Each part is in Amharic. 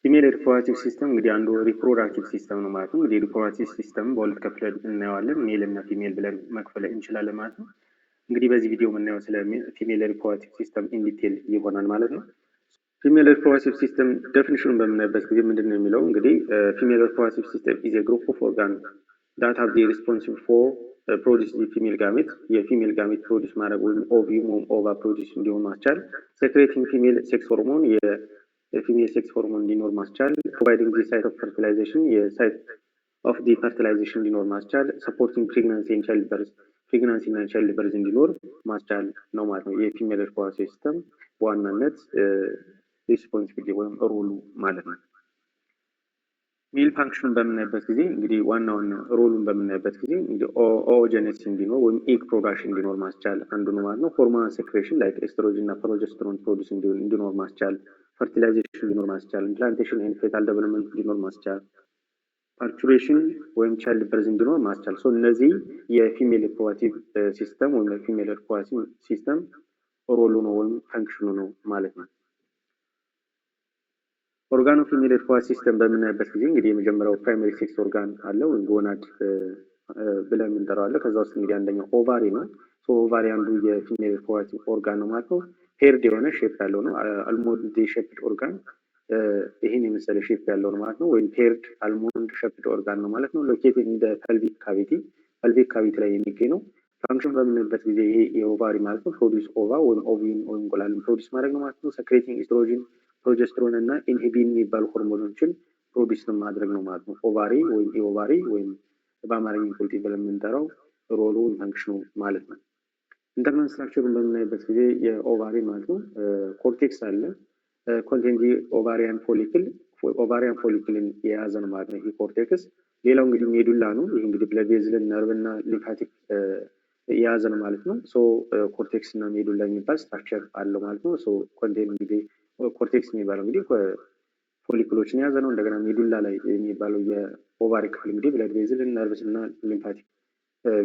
ፊሜል ሪፕሮዳክቲቭ ሲስተም እንግዲህ አንዱ ሪፕሮዳክቲቭ ሲስተም ነው ማለት ነው። እንግዲህ ሪፕሮዳክቲቭ ሲስተም በሁለት ከፍለን እናየዋለን። ሜል እና ፊሜል ብለን መክፈል እንችላለን ማለት ነው። እንግዲህ በዚህ ቪዲዮ የምናየው ስለ ፊሜል ሪፕሮዳክቲቭ ሲስተም ኢን ዲቴል ይሆናል ማለት ነው። ፊሜል ሪፕሮዳክቲቭ ሲስተም ዴፊኒሽኑን በምናይበት ጊዜ ምንድን ነው የሚለው እንግዲህ ፊሜል ሪፕሮዳክቲቭ ሲስተም ኢዝ ኤ ግሩፕ ኦፍ ኦርጋን ዳት ሃቭ ቢ ሪስፖንሲብል ፎር ፕሮዲስ ፊሜል ጋሜት የፊሜል ጋሜት ፕሮዲስ ማድረግ ወይም ኦቪዩም ወይም ኦቫ ፕሮዲስ እንዲሆን ማስቻል፣ ሴክሬቲንግ ፊሜል ሴክስ ሆርሞን የፊሜል ሴክስ ሆርሞን እንዲኖር ማስቻል፣ ፕሮቫይዲንግ ዲ ሳይት ኦፍ ፈርቲላይዜሽን የሳይት ኦፍ ዲ ፈርቲላይዜሽን እንዲኖር ማስቻል፣ ሰፖርቲንግ ፕሬግናንሲ ኤንድ ቻይልድ በርዝ ፕሬግናንሲ እና ቻይልድ በርዝ እንዲኖር ማስቻል ነው ማለት ነው። የፊሜል ሪፕሮዳክቲቭ ሲስተም በዋናነት ሪስፖንሲቢሊቲ ወይም ሮሉ ማለት ነው። ሜል ፋንክሽኑን በምናይበት ጊዜ እንግዲህ ዋናውን ሮሉን በምናይበት ጊዜ እንግዲህ ኦኦጀነሲስ እንዲኖር ወይም ኤግ ፕሮዳክሽን እንዲኖር ማስቻል አንዱ ነው ማለት ነው። ሆርሞናል ሴክሬሽን ላይክ ኤስትሮጅን እና ፕሮጀስትሮን ፕሮዲስ እንዲኖር ማስቻል፣ ፈርቲላይዜሽን እንዲኖር ማስቻል፣ ኢምፕላንቴሽን ኤንድ ፌታል ዴቨሎፕመንት እንዲኖር ማስቻል፣ ፓርቹሬሽን ወይም ቻይልድ በርዝ እንዲኖር ማስቻል። እነዚህ የፊሜል ሪፕሮዳክቲቭ ሲስተም ወይም የፊሜል ሪፕሮዳክቲቭ ሲስተም ሮሉ ነው ወይም ፈንክሽኑ ነው ማለት ነው። ኦርጋን ኦፍ ፊሜል ሪፕሮዳክቲቭ ሲስተም በምናይበት ጊዜ እንግዲህ የመጀመሪያው ፕራይመሪ ሴክስ ኦርጋን አለ ወይም ጎናድ ብለን የምንጠራው አለ። ከዛ ውስጥ እንግዲህ አንደኛው ኦቫሪ ነው። ኦቫሪ አንዱ የፊሜል ሪፕሮዳክቲቭ ኦርጋን ነው ማለት ነው። ፔርድ የሆነ ሼፕ ያለው ነው። አልሞንድ ሼፕድ ኦርጋን ይህን የመሰለ ሼፕ ያለው ነው ማለት ነው። ወይም ፔርድ አልሞንድ ሼፕድ ኦርጋን ነው ማለት ነው። ሎኬትድ ኢን ፐልቪክ ካቪቲ ፐልቪክ ካቪቲ ላይ የሚገኝ ነው። ፋንክሽን በምንበት ጊዜ ይሄ የኦቫሪ ማለት ነው ፕሮዲስ ኦቫ ወይም ኦቪን ወይም እንቁላልን ፕሮዲስ ማድረግ ነው ማለት ነው። ሰክሬቲንግ ኤስትሮጅን ፕሮጀስትሮን እና ኢንሂቢን የሚባሉ ሆርሞኖችን ፕሮዲስ ማድረግ ነው ማለት ነው። ኦቫሪ ወይም ኢኦቫሪ ወይም በአማርኛ ኢንኮልቲ ብለን የምንጠራው ሮሉ ወይም ፈንክሽኑ ማለት ነው። ኢንተርናል ስትራክቸሩን በምናይበት ጊዜ የኦቫሪ ማለት ነው ኮርቴክስ አለ ኮንቴንት ኦቫሪያን ፎሊክል ኦቫሪያን ፎሊክልን የያዘ ነው ማለት ነው ይህ ኮርቴክስ። ሌላው እንግዲህ ሜዱላ ነው። ይህ እንግዲህ ብለድ ቬዝልን ነርቭ እና ሊምፋቲክ የያዘ ነው ማለት ነው። ኮርቴክስ እና ሜዱላ የሚባል ስትራክቸር አለው ማለት ነው። ኮንቴንት እንግዲህ ኮርቴክስ የሚባለው እንግዲህ ፎሊክሎችን የያዘ ነው። እንደገና ሜዱላ ላይ የሚባለው የኦቫሪ ክፍል እንግዲህ ብለድ ቬዝልን ነርቭስ እና ሊምፋቲክ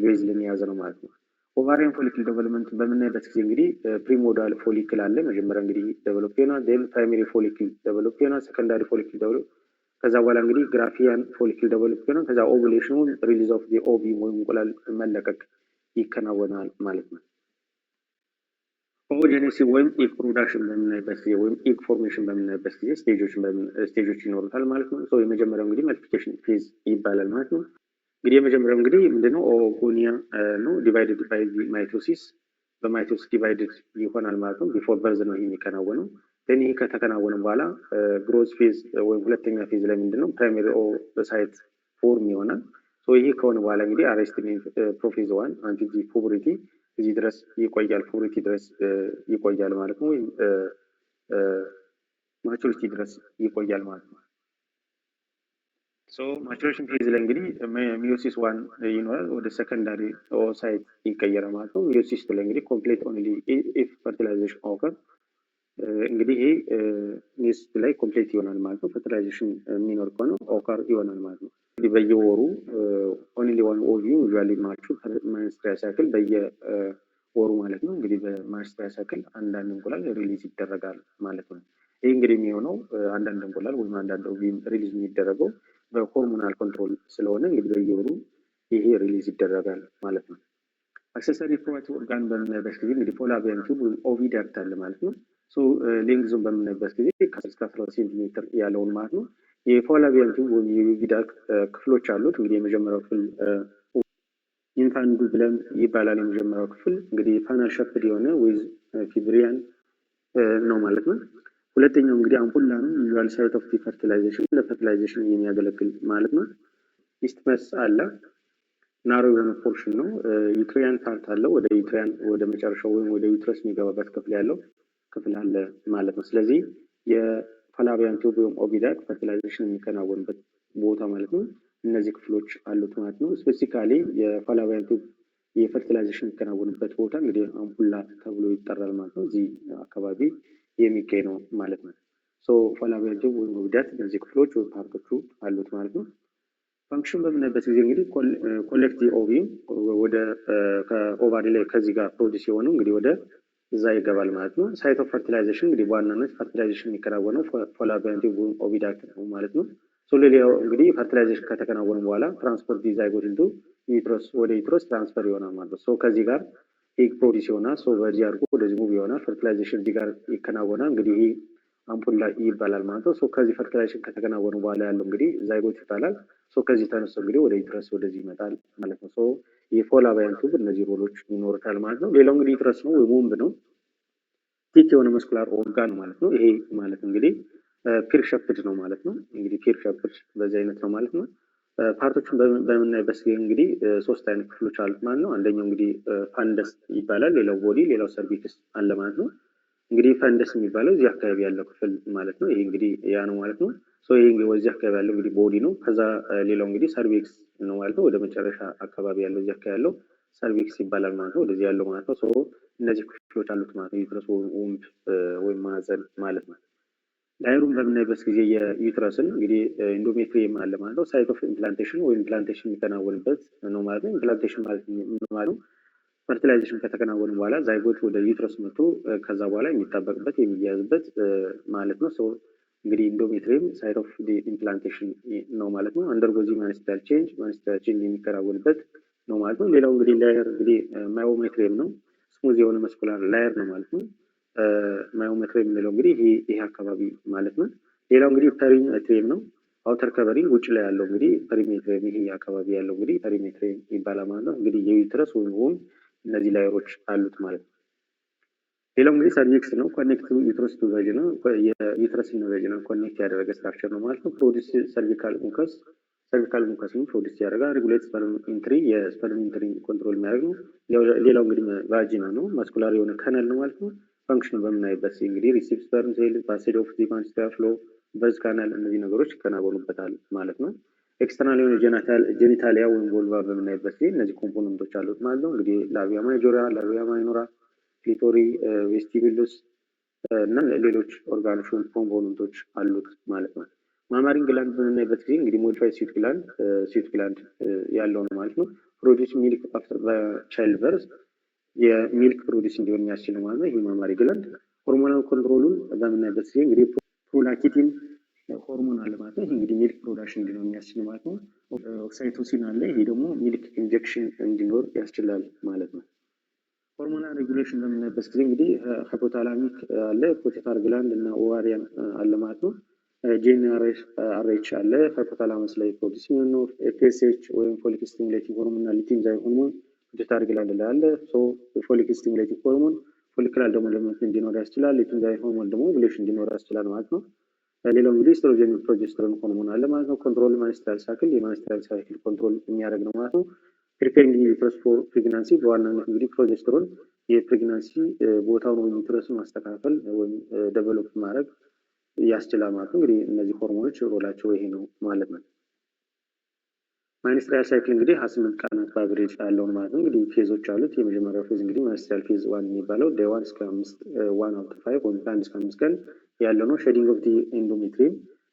ቬዝልን የያዘ ነው ማለት ነው። ኦቫሪያን ፎሊክል ዴቨሎፕመንት በምናይበት ጊዜ እንግዲህ ፕሪሞዳል ፎሊክል አለ። መጀመሪያ እንግዲህ ዴቨሎፕ ይሆናል። ዴን ፕራይመሪ ፎሊክል ዴቨሎፕ ይሆናል። ሰከንዳሪ ፎሊክል ዴቨሎፕ ከዛ በኋላ እንግዲህ ግራፊያን ፎሊክል ዴቨሎፕ ይሆናል። ከዛ ኦቭሌሽኑ ሪሊዝ ኦፍ ዲ ኦቪም ወይም እንቁላል መለቀቅ ይከናወናል ማለት ነው። ኦኦጀኔሲስ ወይም ኤግ ፕሮዳክሽን በምናይበት ጊዜ ወይም ኤግ ፎርሜሽን በምናይበት ጊዜ ስቴጆች ይኖሩታል ማለት ነው። የመጀመሪያው እንግዲህ መልቲፕሊኬሽን ፌዝ ይባላል ማለት ነው። እንግዲህ የመጀመሪያው እንግዲህ ምንድነው ኦጎኒያ ነው። ዲቫይድድ ባይ ማይቶሲስ በማይቶሲስ ዲቫይድድ ይሆናል ማለት ነው። ቢፎር በርዝ ነው የሚከናወነው። ይህ ከተከናወነ በኋላ ግሮዝ ፌዝ ወይም ሁለተኛ ፌዝ ላይ ምንድነው ፕራይመሪ ኦሳይት ፎርም ይሆናል። ይሄ ከሆነ በኋላ እንግዲህ አሬስቲንግ ፕሮፌዝ ዋን አንቲል ፑበርቲ እዚህ ድረስ ይቆያል፣ ፑበርቲ ድረስ ይቆያል ማለት ነው። ወይም ማቹሪቲ ድረስ ይቆያል ማለት ነው። ማቹሬሽን ፌዝ ላይ እንግዲህ ሚዮሲስ ዋን ይኖራል፣ ወደ ሰከንዳሪ ኦሳይት ይቀየራል ማለት ነው። ሚዮሲስ ላይ እንግዲህ ኮምፕሌት ኦንሊ ኢፍ ፈርቲላይዜሽን ኦከር እንግዲህ ይሄ ሚዮሲስ ላይ ኮምፕሌት ይሆናል ማለት ነው። ፈርቲላይዜሽን የሚኖር ከሆነ ኦከር ይሆናል ማለት ነው። እንግዲህ በየወሩ ኦንሊ ዋን ኦቪዩም ዩዥዋሊ ማቹር ማንስትሪያል ሳይክል በየወሩ ማለት ነው። እንግዲህ በማንስትሪያል ሳይክል አንዳንድ እንቁላል ሪሊዝ ይደረጋል ማለት ነው። ይህ እንግዲህ የሚሆነው አንዳንድ እንቁላል ወይም አንዳንድ ኦቪዩም ሪሊዝ የሚደረገው በሆርሞናል ኮንትሮል ስለሆነ እንግዲህ በየወሩ ይሄ ሪሊዝ ይደረጋል ማለት ነው። አክሰሰሪ ሪፕሮዳክቲቭ ኦርጋን በምናይበት ጊዜ እንግዲህ ፎላቪያን ቲዩብ ወይም ኦቪዳክት አለ ማለት ነው። ሌንግዙን በምናይበት ጊዜ ከ10 እስከ 12 ሴንቲሜትር ያለውን ማለት ነው። የፎላቪያን ቲዩብ ወይም የኦቪዳክት ክፍሎች አሉት። እንግዲህ የመጀመሪያው ክፍል ኢንፋንዱ ብለን ይባላል። የመጀመሪያው ክፍል እንግዲህ ፋናል ሸፕድ የሆነ ዊዝ ፊብሪያን ነው ማለት ነው። ሁለተኛው እንግዲህ አምፑላ ነው። ዩዥዋል ሳይት ኦፍ ፈርቲላይዜሽን ለፈርቲላይዜሽን የሚያገለግል ማለት ነው። ኢስትመስ አለ፣ ናሮ የሆነ ፖርሽን ነው። ዩትሪያን ፓርት አለው፣ ወደ ዩትሪያን ወደ መጨረሻው ወይም ወደ ዩትረስ የሚገባበት ክፍል ያለው ክፍል አለ ማለት ነው። ስለዚህ የፋላቪያን ቲዩብ ወይም ኦቪዳክት ፈርቲላይዜሽን የሚከናወንበት ቦታ ማለት ነው። እነዚህ ክፍሎች አሉት ማለት ነው። ስፔሲፊካሊ የፋላቪያን ቲዩብ የፈርቲላይዜሽን የሚከናወንበት ቦታ እንግዲህ አምፑላ ተብሎ ይጠራል ማለት ነው። እዚህ አካባቢ የሚገኝ ነው ማለት ነው። ፋላቪያን ቲዩብ ወይም ኦቪዳክት እነዚህ ክፍሎች ወይም ፓርቶቹ አሉት ማለት ነው። ፋንክሽን በምናይበት ጊዜ እንግዲህ ኮሌክት ኦቪዩም ወደ ከኦቫሪ ላይ ከዚህ ጋር ፕሮዲስ የሆነው እንግዲህ ወደ እዛ ይገባል ማለት ነው። ሳይት ኦፍ ፈርቲላይዜሽን እንግዲህ በዋናነት ፈርቲላይዜሽን የሚከናወነው ፎላቢያንቲ ኦቪዳክት ነው ማለት ነው። ሌላው እንግዲህ ፈርቲላይዜሽን ከተከናወነ በኋላ ትራንስፖርት ዛይጎት ኢንቱ ዩትረስ ወደ ዩትረስ ትራንስፈር ይሆናል ማለት ነው። ከዚህ ጋር ኤግ ፕሮዲስ ይሆናል። በዚህ አድርጎ ወደዚህ ሙቭ ይሆናል። ፈርቲላይዜሽን እዚህ ጋር ይከናወናል። እንግዲህ ይህ አምፑላ ይባላል ማለት ነው። ከዚህ ፈርቲላይዜሽን ከተከናወነ በኋላ ያለው እንግዲህ ዛይጎት ይባላል። ከዚህ ተነስቶ እንግዲህ ወደ ዩትረስ ወደዚህ ይመጣል ማለት ነው። የፎላቫያን ቱብ እነዚህ ሮሎች ይኖሩታል ማለት ነው። ሌላው እንግዲህ ዩትረስ ነው ወይም ወንብ ነው። ቲክ የሆነ መስኩላር ኦርጋን ማለት ነው። ይሄ ማለት እንግዲህ ፒር ሸፕድ ነው ማለት ነው። እንግዲህ ፒር ሸፕድ በዚህ አይነት ነው ማለት ነው። ፓርቶችን በምናይበት ጊዜ እንግዲህ ሶስት አይነት ክፍሎች አሉት ማለት ነው። አንደኛው እንግዲህ ፋንደስ ይባላል። ሌላው ቦዲ፣ ሌላው ሰርቪክስ አለ ማለት ነው። እንግዲህ ፈንደስ የሚባለው እዚህ አካባቢ ያለው ክፍል ማለት ነው። ይሄ እንግዲህ ያ ነው ማለት ነው። ይሄ እንግዲህ ወዚህ አካባቢ ያለው እንግዲህ ቦዲ ነው። ከዛ ሌላው እንግዲህ ሰርቪክስ ነው ማለት ነው። ወደ መጨረሻ አካባቢ ያለው እዚህ አካባቢ ያለው ሰርቪክስ ይባላል ማለት ነው። ወደዚህ ያለው ማለት ነው። እነዚህ ክፍሎች አሉት ማለት ነው። ዩትረስ ወንድ ወይም ማህፀን ማለት ነው። ላይሩን በምናይበት ጊዜ የዩትረስን እንግዲህ ኢንዶሜትሪየም አለ ማለት ነው። ሳይት ኦፍ ኢምፕላንቴሽን ወይም ኢምፕላንቴሽን የሚከናወንበት ነው ማለት ነው። ኢምፕላንቴሽን ማለት ነው ፈርቲላይዜሽን ከተከናወነ በኋላ ዛይጎት ወደ ዩትረስ መጥቶ ከዛ በኋላ የሚጣበቅበት የሚያያዝበት ማለት ነው። እንግዲህ ኢንዶሜትሪየም ሳይት ኦፍ ኢምፕላንቴሽን ነው ማለት ነው። አንደርጎዚ ማኒስታል ቼንጅ የሚከናወንበት ነው ማለት ነው። ሌላው እንግዲህ ላየር እንግዲህ ማዮሜትሪየም ነው። ስሙዝ የሆነ መስኩላር ላየር ነው ማለት ነው። ማዮሜትሪየም የሚለው እንግዲህ ይሄ አካባቢ ማለት ነው። ሌላው እንግዲህ ፐሪሜትሪየም ነው። አውተር ከቨሪንግ ውጭ ላይ ያለው እንግዲህ ፐሪሜትሪየም ይሄ አካባቢ ያለው እንግዲህ ፐሪሜትሪየም ይባላል ማለት ነው። እንግዲህ የዩትረስ ወይም እነዚህ ላየሮች አሉት ማለት ነው። ሌላው እንግዲህ ሰርቪክስ ነው። ኮኔክት ዩትረስ ቱ ቫጂና የዩትረስ እና ቫጂና ኮኔክት ያደረገ ስትራክቸር ነው ማለት ነው። ፕሮዲስ ሰርቪካል ሙከስ ነው ፕሮዲስ ያደርጋል። ሬጉሌት ስፐርም ኢንትሪ የስፐርም ኢንትሪ ኮንትሮል የሚያደርግ ነው። ሌላው እንግዲህ ቫጂና ነው። ማስኩላር የሆነ ከነል ነው ማለት ነው። ፋንክሽን በምናይበት እንግዲህ ሪሲቭ ስፐርም ሴል ፓሴጅ ኦፍ ዚ ማንስቲያ ፍሎ በዝ ካናል እነዚህ ነገሮች ይከናወኑበታል ማለት ነው። ኤክስተርናል የሆነ ጄኒታሊያ ወይም ቮልቫ በምናይበት ጊዜ እነዚህ ኮምፖነንቶች አሉት ማለት ነው። እንግዲህ ላቪያ ማጆራ፣ ላቪያ ማይኖራ፣ ክሊቶሪ፣ ቬስቲቡሉስ እና ሌሎች ኦርጋኖች ኮምፖነንቶች አሉት ማለት ነው። ማማሪን ግላንድ በምናይበት ጊዜ እንግዲህ ሞዲፋይድ ስዊት ግላንድ ያለው ነው ማለት ነው። ፕሮዲስ ሚልክ አፍተር ቻይልድ በርዝ የሚልክ ፕሮዲስ እንዲሆን የሚያስችል ማለት ነው። ይህ ማማሪ ግላንድ ሆርሞናል ኮንትሮሉን በምናይበት ጊዜ እንግዲህ ፕሮላክቲን ሆርሞን አለ ማለት ነው። ይህ እንግዲህ ሚልክ ፕሮዳክሽን እንዲኖር የሚያስችል ማለት ነው። ኦክሳይቶሲን አለ። ይሄ ደግሞ ሚልክ ኢንጀክሽን እንዲኖር ያስችላል ማለት ነው። ሆርሞናል ሬጉሌሽን በምናይበት ጊዜ እንግዲህ ሃይፖታላሚክ አለ፣ ፖቴታር ግላንድ እና ኦቫሪያን አለ ማለት ነው። ጂኤንአርኤች አለ ሃይፖታላመስ ላይ ፕሮዲስ የሚሆነው ኤፍኤስኤች ወይም ፎሊክ ስቲሙሌቲንግ ሆርሞን እና ሉቲን ሆርሞን ፖቴታር ግላንድ ላይ አለ። ፎሊክ ስቲሙሌቲንግ ሆርሞን ፎሊክላር ደግሞ ለመት እንዲኖር ያስችላል። ሉቲን ሆርሞን ደግሞ ኦቭሌሽን እንዲኖር ያስችላል ማለት ነው። ሌላው እንግዲህ ኤስትሮጀን ፕሮጀስትሮን ሆርሞን አለ ማለት ነው። ኮንትሮል ማኒስትራል ሳይክል የማኒስትራል ሳይክል ኮንትሮል የሚያደርግ ነው ማለት ነው። ፕሪፔሪንግ ዩትረስ ፎር ፕሬግናንሲ በዋናነት እንግዲህ ፕሮጀስትሮን የፕሬግናንሲ ቦታውን ወይም ዩትረስን ማስተካከል ወይም ዴቨሎፕ ማድረግ ያስችላል ማለት ነው። እንግዲህ እነዚህ ሆርሞኖች ሮላቸው ይሄ ነው ማለት ነው። ማኒስትራል ሳይክል እንግዲህ 28 ቀናት በአቨሬጅ ያለውን ማለት ነው። እንግዲህ ፌዞች አሉት። የመጀመሪያው ፌዝ እንግዲህ ማኒስትራል ፌዝ 1 የሚባለው ዴይ 1 እስከ 5 1 አውት 5 ወይም ከ1 እስከ 5 ቀን ያለው ነው። ሼዲንግ ኦፍ ዲ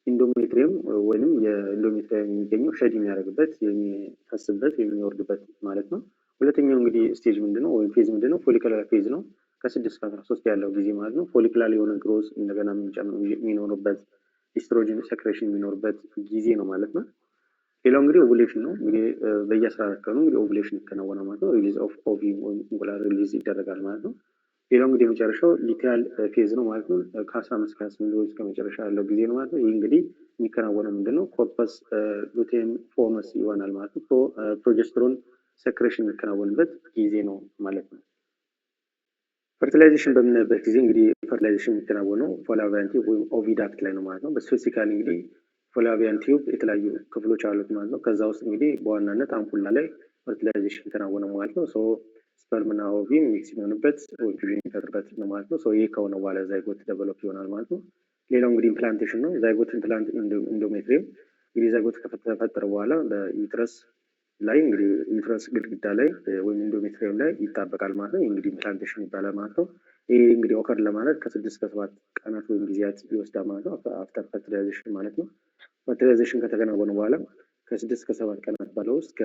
ኢንዶሜትሪየም ወይንም የኢንዶሜትሪየም የሚገኘው ሼድ የሚያደርግበት የሚፈስበት የሚወርድበት ማለት ነው። ሁለተኛው እንግዲህ ስቴጅ ምንድነው ወይም ፌዝ ምንድነው? ፎሊኩላር ፌዝ ነው። ከ6 እስከ 13 ያለው ጊዜ ማለት ነው። ፎሊኩላር የሆነ ግሮዝ እንደገና የሚኖርበት ኢስትሮጅን ሴክሬሽን የሚኖርበት ጊዜ ነው ማለት ነው። ሌላው እንግዲህ ኦቭሌሽን ነው። እንግዲህ በየ14 ቀኑ እንግዲህ ኦቭሌሽን ይከናወናል ማለት ነው። ሪሊዝ ኦፍ ኦቪም ወይም እንቁላል ሪሊዝ ይደረጋል ማለት ነው። ሌላው እንግዲህ የመጨረሻው ሊቲያል ፌዝ ነው ማለት ነው። ከ15 እስከ 28 እስከ መጨረሻ ያለው ጊዜ ነው ማለት ነው። ይህ እንግዲህ የሚከናወነው ምንድነው? ኮርፐስ ሉቴም ፎርመስ ይሆናል ማለት ነው። ፕሮጀስትሮን ሴክሬሽን የሚከናወንበት ጊዜ ነው ማለት ነው። ፈርቲላይዜሽን በምናይበት ጊዜ እንግዲህ ፈርቲላይዜሽን የሚከናወነው ፎላቪያን ቲዩብ ወይም ኦቪዳክት ላይ ነው ማለት ነው። በስፔሲፊካሊ እንግዲህ ፎላቪያን ቲዩብ የተለያዩ ክፍሎች አሉት ማለት ነው። ከዛ ውስጥ እንግዲህ በዋናነት አምፑላ ላይ ፈርቲላይዜሽን የሚከናወነው ማለት ነው። ስፐርም እና ኦቪም ሚክስ የሚሆንበት ወይም ፊውዥን የሚፈጥርበት ነው ማለት ነው። ይህ ከሆነ በኋላ ዛይጎት ዴቨሎፕ ይሆናል ማለት ነው። ሌላው እንግዲህ ኢምፕላንቴሽን ነው። ዛይጎት ኢምፕላንት ኢንዶሜትሪየም እንግዲህ ዛይጎት ከተፈጠረ በኋላ በዩትረስ ላይ እንግዲህ ዩትረስ ግድግዳ ላይ ወይም ኢንዶሜትሪየም ላይ ይጣበቃል ማለት ነው። እንግዲህ ኢምፕላንቴሽን ይባላል ማለት ነው። ይህ እንግዲህ ኦከር ለማለት ከ6 እስከ 7 ቀናት ወይም ጊዜያት ይወስዳል ማለት ነው። አፍተር ፈርቲላይዜሽን ማለት ነው። ፈርቲላይዜሽን ከተከናወነ በኋላ ከ6 እስከ 7 ቀናት ባለው ውስጥ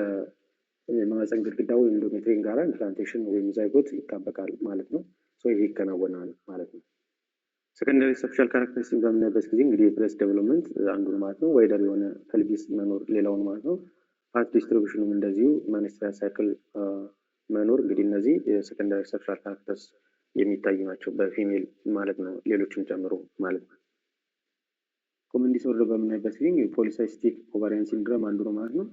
የማህፀን ግድግዳ ወይም ኢንዶሜትሪየም ጋራ ኢምፕላንቴሽን ወይም ዛይጎት ይጣበቃል ማለት ነው። ይሄ ይከናወናል ማለት ነው። ሰከንዳሪ ሴክሹዋል ካራክተሪስቲክ በምናይበት ጊዜ እንግዲህ የብሬስት ዴቨሎፕመንት አንዱ ማለት ነው። ዋይደር የሆነ ፐልቪስ መኖር ሌላውን ማለት ነው። ፓት ዲስትሪቢዩሽኑም እንደዚሁ መንስትሪያል ሳይክል መኖር እንግዲህ እነዚህ የሰከንዳሪ ሴክሹዋል ካራክተርስ የሚታዩ ናቸው በፊሜል ማለት ነው፣ ሌሎችም ጨምሮ ማለት ነው። ኮመን ዲስኦርደር በምናይበት ጊዜ ፖሊሳይስቲክ ኦቫሪያን ሲንድሮም አንዱ ነው ማለት ነው።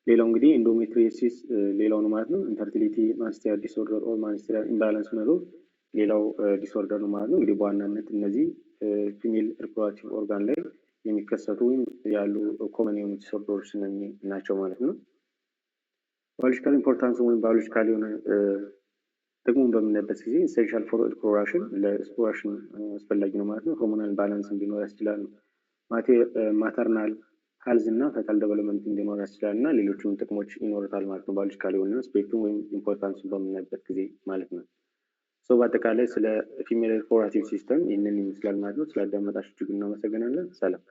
ሌላው እንግዲህ ኢንዶሜትሪዮሲስ ሌላው ነው ማለት ነው። ኢንፈርቲሊቲ ማንስትሪያል ዲስኦርደር ኦር ማንስትሪያል ኢምባላንስ መኖር ሌላው ዲስኦርደር ነው ማለት ነው። እንግዲህ በዋናነት እነዚህ ፊሜል ሪፕሮዳክቲቭ ኦርጋን ላይ የሚከሰቱ ወይም ያሉ ኮመን የሆኑ ዲስኦርደሮች ናቸው ማለት ነው። ባዮሎጂካል ኢምፖርታንስ ወይም ባዮሎጂካል የሆነ ጥቅሙን በምናይበት ጊዜ ኢሴንሻል ፎር ኤክስፕሎሬሽን ለኤክስፕሎሬሽን አስፈላጊ ነው ማለት ነው። ሆርሞናል ባላንስ እንዲኖር ያስችላል። ማተርናል ሄልዝ እና ፈታል ዴቨሎፕመንት እንዲኖር ያስችላል እና ሌሎችም ጥቅሞች ይኖሩታል ማለት ነው። ባዮሎጂካል የሆነ ስፔክትሩም ወይም ኢምፖርታንሱን በምናይበት ጊዜ ማለት ነው። በአጠቃላይ ስለ ፊሜል ሪፕሮዳክቲቭ ሲስተም ይህንን ይመስላል ማለት ነው። ስላዳመጣችሁ እጅግ እናመሰግናለን። ሰላም።